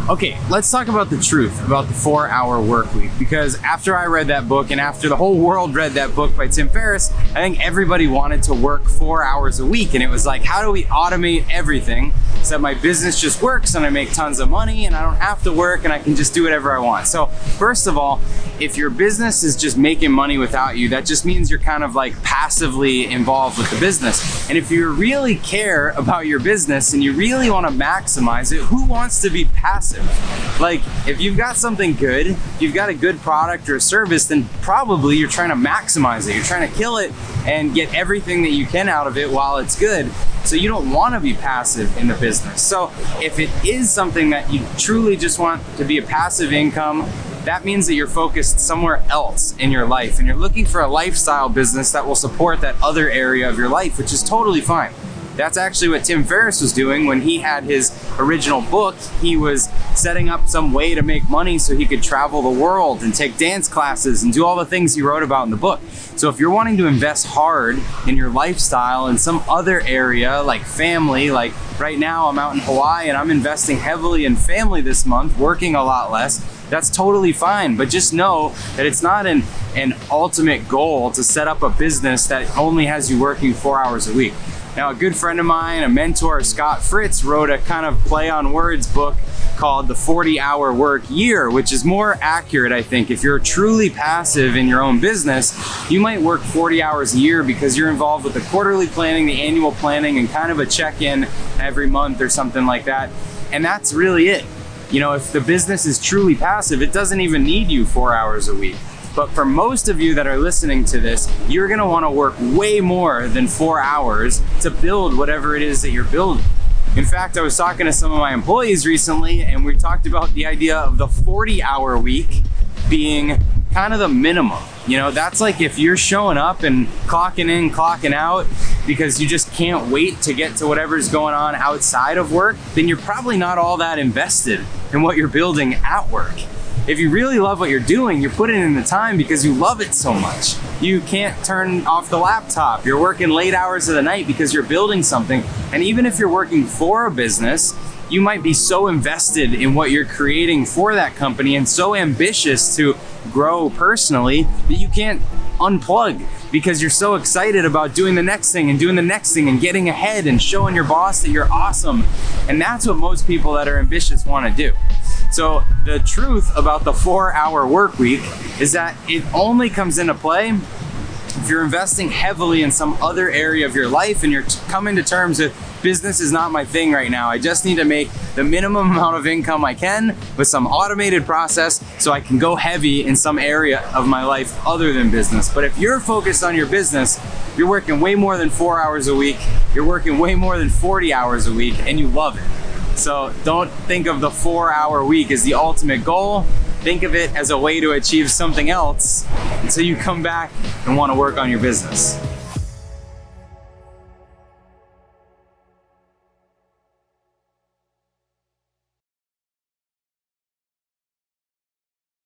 Okay, let's talk about the truth about the 4-hour work week, because after I read that book and after the whole world read that book by Tim Ferriss, I think everybody wanted to work 4 hours a week. And it was like, how do we automate everything so that my business just works and I make tons of money and I don't have to work and I can just do whatever I want? So first of all, if your business is just making money without you, that just means you're kind of like passively involved with the business. And if you really care about your business and you really want to maximize it, who wants to be passive? Like, if you've got something good, you've got a good product or a service, then probably you're trying to maximize it. You're trying to kill it and get everything that you can out of it while it's good. So you don't want to be passive in the business. So if it is something that you truly just want to be a passive income, that means that you're focused somewhere else in your life and you're looking for a lifestyle business that will support that other area of your life, which is totally fine. That's actually what Tim Ferriss was doing when he had his original book. He was setting up some way to make money so he could travel the world and take dance classes and do all the things he wrote about in the book. So if you're wanting to invest hard in your lifestyle in some other area like family, like right now I'm out in Hawaii and I'm investing heavily in family this month, working a lot less, that's totally fine. But just know that it's not an ultimate goal to set up a business that only has you working 4 hours a week. Now, a good friend of mine, a mentor, Scott Fritz, wrote a kind of play on words book called The 40-Hour Work Year, which is more accurate, I think. If you're truly passive in your own business, you might work 40 hours a year because you're involved with the quarterly planning, the annual planning, and kind of a check-in every month or something like that. And that's really it. You know, if the business is truly passive, it doesn't even need you 4 hours a week. But for most of you that are listening to this, you're gonna wanna work way more than 4 hours to build whatever it is that you're building. In fact, I was talking to some of my employees recently and we talked about the idea of the 40-hour week being kind of the minimum. You know, that's like if you're showing up and clocking in, clocking out because you just can't wait to get to whatever's going on outside of work, then you're probably not all that invested in what you're building at work. If you really love what you're doing, you're putting in the time because you love it so much. You can't turn off the laptop. You're working late hours of the night because you're building something. And even if you're working for a business, you might be so invested in what you're creating for that company and so ambitious to grow personally that you can't unplug because you're so excited about doing the next thing and doing the next thing and getting ahead and showing your boss that you're awesome. And that's what most people that are ambitious want to do. So the truth about the 4-hour work week is that it only comes into play if you're investing heavily in some other area of your life and you're coming to terms with business is not my thing right now. I just need to make the minimum amount of income I can with some automated process so I can go heavy in some area of my life other than business. But if you're focused on your business, you're working way more than 4 hours a week, you're working way more than 40 hours a week, and you love it. So don't think of the 4-hour week as the ultimate goal. Think of it as a way to achieve something else until you come back and want to work on your business.